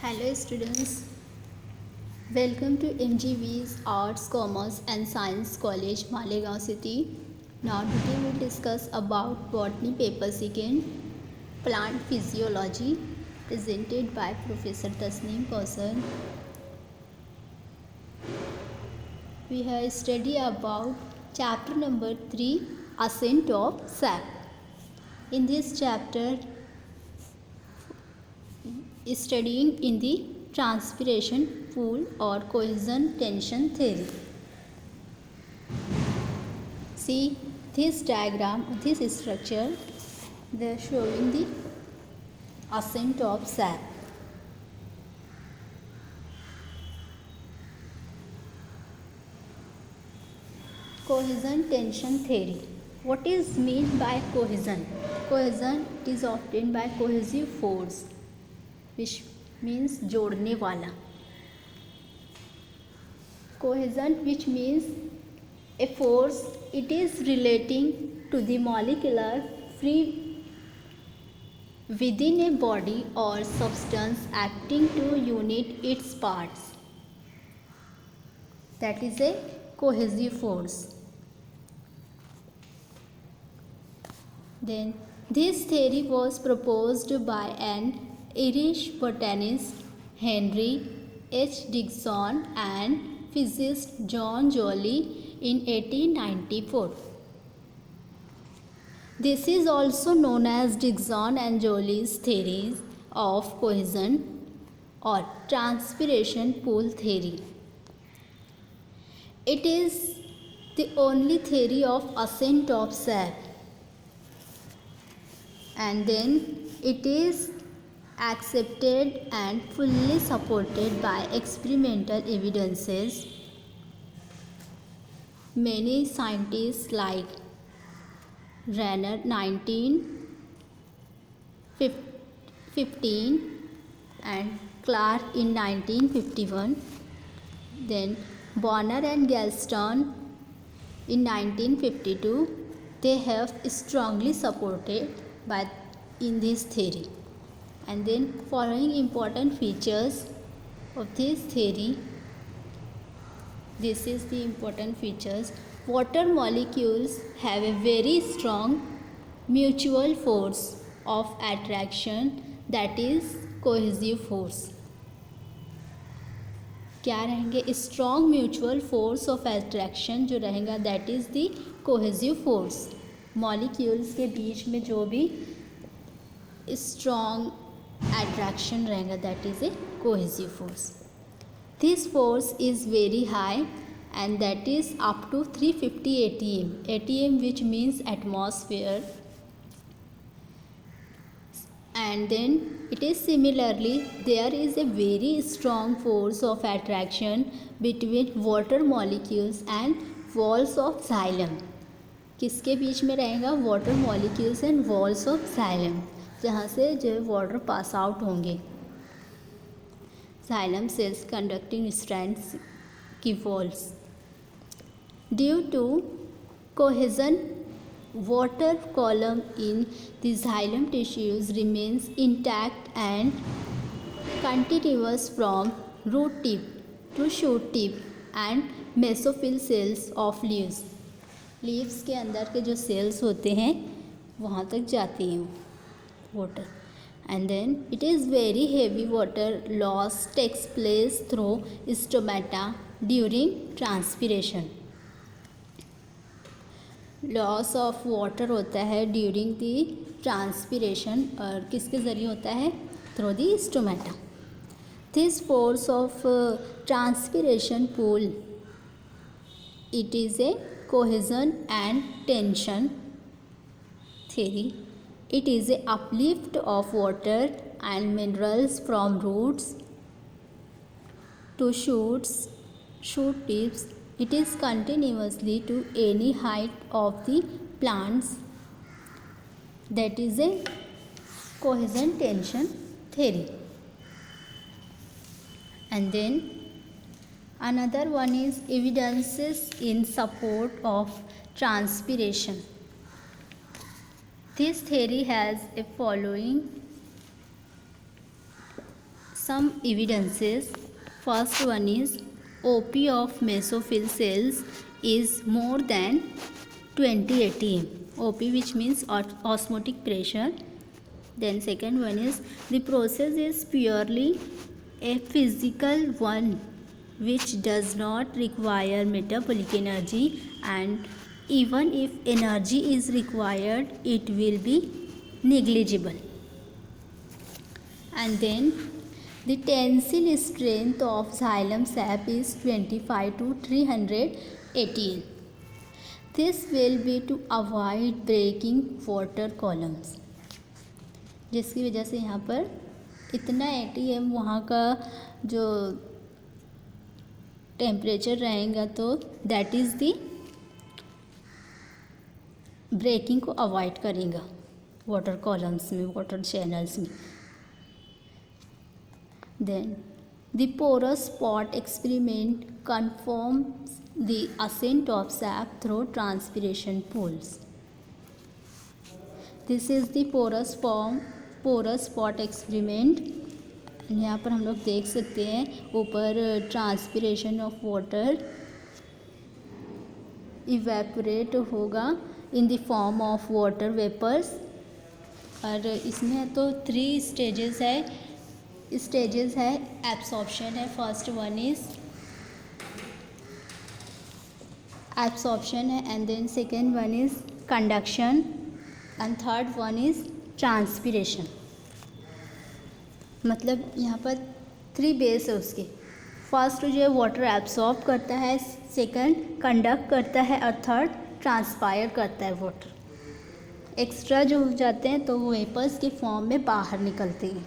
Hello students, welcome to MGV's Arts, Commerce and Science College, Malegaon City. Now today we'll discuss about botany paper second, plant physiology, presented by Professor Tasneem Kausar. We have studied about chapter number 3, ascent of sap. In this chapter, studying in the transpiration pool or cohesion tension theory. See this diagram, this structure, they are showing the ascent of sap. Cohesion tension theory. What is meant by cohesion? Cohesion is obtained by cohesive force, which means जोड़ने वाला. Cohesion, which means a force, it is relating to the molecular free within a body or substance acting to unite its parts. That is a cohesive force. Then this theory was proposed by an Irish botanist Henry H. Dickson and physicist John Joly in 1894. This is also known as Dickson and Joly's theories of cohesion or transpiration pool theory. It is the only theory of ascent of sap, and then it is accepted and fully supported by experimental evidences. Many scientists like Renner 1915 and Clark in 1951, then Bonner and Galston in 1952, they have strongly supported by in this theory. And then following important features of this theory, this is the important features. Water molecules have a very strong mutual force of attraction, that is cohesive force. क्या रहेंगे? Strong mutual force of attraction जो रहेगा that is the cohesive force. Molecules के बीच में जो भी strong attraction रहेगा that is a cohesive force. This force is very high and that is up to 350 atm. atm which means atmosphere. And then it is similarly there is a very strong force of attraction between water molecules and walls of xylem. किसके बीच में रहेगा? water molecules and walls of xylem, जहाँ से जो water pass out होंगे. xylem cells conducting strands की walls. Due to cohesion, water column in the xylem tissues remains intact and continuous from root tip to shoot tip and mesophyll cells of leaves. Leaves के अंदर के जो sales होते हैं वहाँ तक जाती हैं water. And then it is very heavy water loss takes place through stomata during transpiration. Loss of water होता है ड्यूरिंग दी ट्रांसपिरेशन और किसके ज़रिए होता है? Through the stomata. This force of transpiration pool, it is a cohesion and tension theory. It is a uplift of water and minerals from roots to shoot tips. It is continuously to any height of the plants. That is a cohesion tension theory. And then another one is evidences in support of transpiration. This theory has a following some evidences. First one is OP of mesophyll cells is more than 20 atm. OP which means osmotic pressure. Then second one is the process is purely a physical one which does not require metabolic energy, and even if energy is required it will be negligible. And then the tensile strength of xylem sap is 25 to 300 atm. This will be to avoid breaking water columns, जिसकी वजह से यहाँ पर इतना atm वहाँ का जो temperature रहेगा तो दैट इज़ दी ब्रेकिंग को अवॉइड करेगा वाटर कॉलम्स में, वाटर चैनल्स में. Then the porous spot experiment confirms the ascent of sap through transpiration pools. This is the porous spot experiment. यहाँ पर हम लोग देख सकते हैं ऊपर ट्रांसपिरेशन ऑफ वाटर इवेपोरेट होगा in the form of water vapours. और इसमें तो 3 स्टेजेस है. एब्सॉर्प्शन है, फर्स्ट वन इज एब्सॉर्प्शन है, and then second one is conduction, and third one is transpiration. मतलब यहाँ पर 3 बेस है उसके. फर्स्ट जो है वाटर एब्सॉर्ब करता है, सेकंड कंडक्ट करता है, और थर्ड ट्रांसपायर करता है. वाटर एक्स्ट्रा जो हो जाते हैं तो वो वेपर्स के फॉर्म में बाहर निकलते हैं.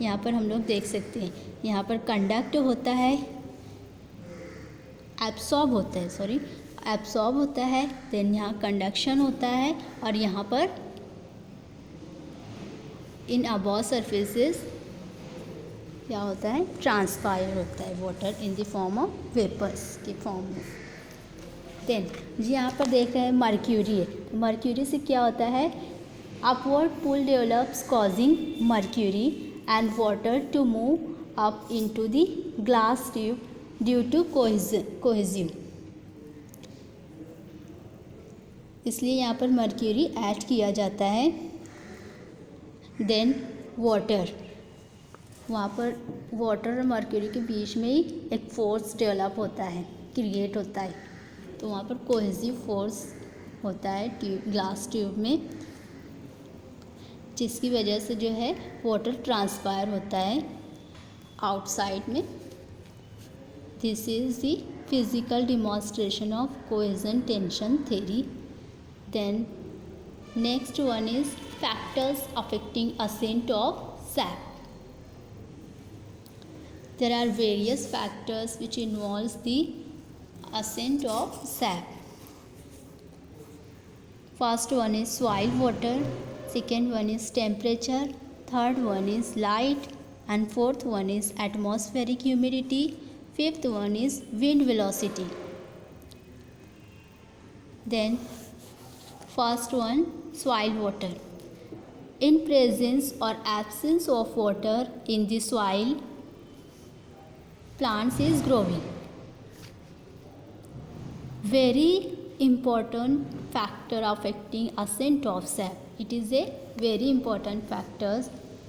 यहाँ पर हम लोग देख सकते हैं यहाँ पर कंडक्ट होता है, एब्सॉर्ब होता है, देन यहाँ कंडक्शन होता है, और यहाँ पर इन अबव सरफेसेस क्या होता है, ट्रांसपायर होता है water in the form of vapours के फॉर्म में. देन जी यहाँ पर देख रहे हैं मर्क्यूरी है. मर्क्यूरी से क्या होता है, upward pull develops causing mercury and water to move up into the glass tube due to cohesion. इसलिए यहाँ पर मर्क्यूरी ऐड किया जाता है. देन वाटर, वहाँ पर वाटर और मर्क्यूरी के बीच में ही एक फोर्स डेवलप होता है, क्रिएट होता है. तो वहाँ पर कोहेसिव फोर्स होता है ग्लास ट्यूब में, जिसकी वजह से जो है वाटर ट्रांसपायर होता है आउटसाइड में. This is the physical demonstration of cohesion tension theory. Then next one is factors affecting ascent of sap. There are various factors which involves the ascent of sap. First one is soil water, second one is temperature, third one is light, and fourth one is atmospheric humidity, fifth one is wind velocity. Then first one, soil water. In presence or absence of water in the soil, plants is growing. Very important factor affecting ascent of sap. It is a very important factor.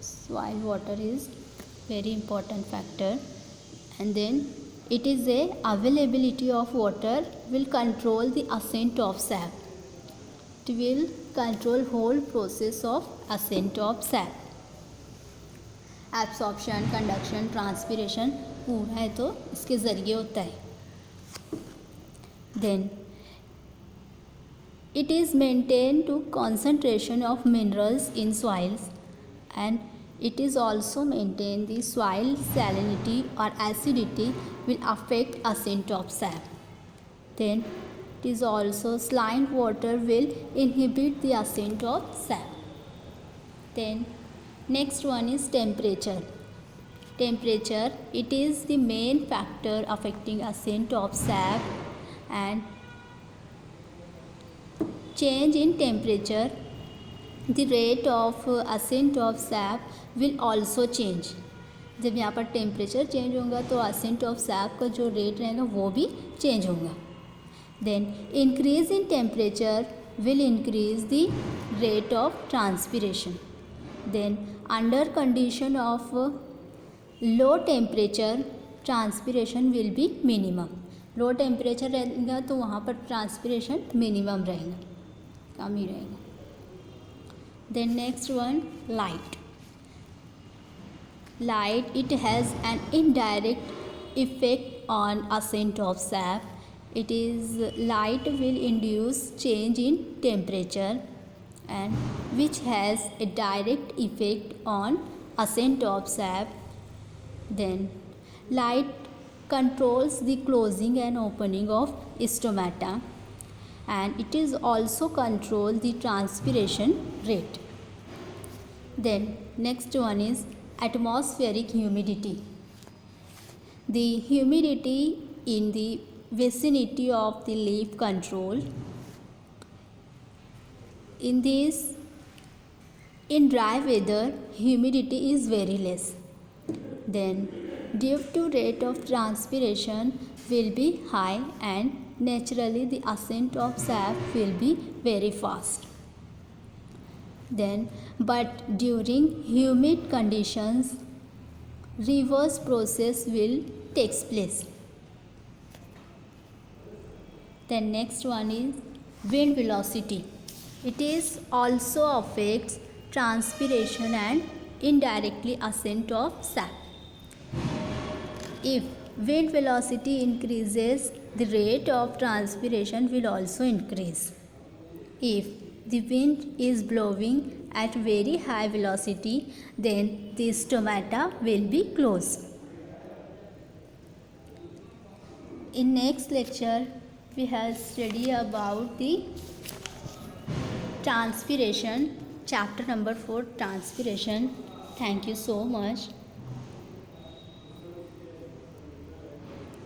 Soil water is very important factor. And then it is a availability of water will control the ascent of sap. It will control whole process of ascent of sap. Absorption, conduction, transpiration पूरा है तो इसके ज़रिए होता है. Then it is maintained to concentration of minerals in soils, and it is also maintained the soil salinity or acidity will affect ascent of sap. Then it is also saline water will inhibit the ascent of sap. Then next one is temperature. Temperature, it is the main factor affecting ascent of sap, and change in temperature, the rate of ascent of sap will also change. जब यहाँ पर temperature change होगा तो ascent of SAP का जो rate रहेगा वो भी चेंज होगा. Then increase in temperature will increase the rate of transpiration. Then under condition of low temperature transpiration will be minimum. Low temperature रहेगा तो वहाँ पर ट्रांसपिरेशन मिनिमम रहेगा, कम ही रहेगा. Then next one light. Light, it has an indirect effect on ascent of sap. It is light will induce change in temperature and which has a direct effect on ascent of sap. Then light controls the closing and opening of stomata and it is also control the transpiration rate. Then next one is atmospheric humidity. The humidity in the vicinity of the leaf control. In this, in dry weather, humidity is very less. Then due to rate of transpiration will be high and naturally the ascent of sap will be very fast. Then but during humid conditions reverse process will takes place. Then next one is wind velocity. It is also affects transpiration and indirectly ascent of sap. If wind velocity increases, the rate of transpiration will also increase. If the wind is blowing at very high velocity, then the stomata will be closed. In next lecture, we have study about the transpiration, chapter number 4, transpiration. Thank you so much.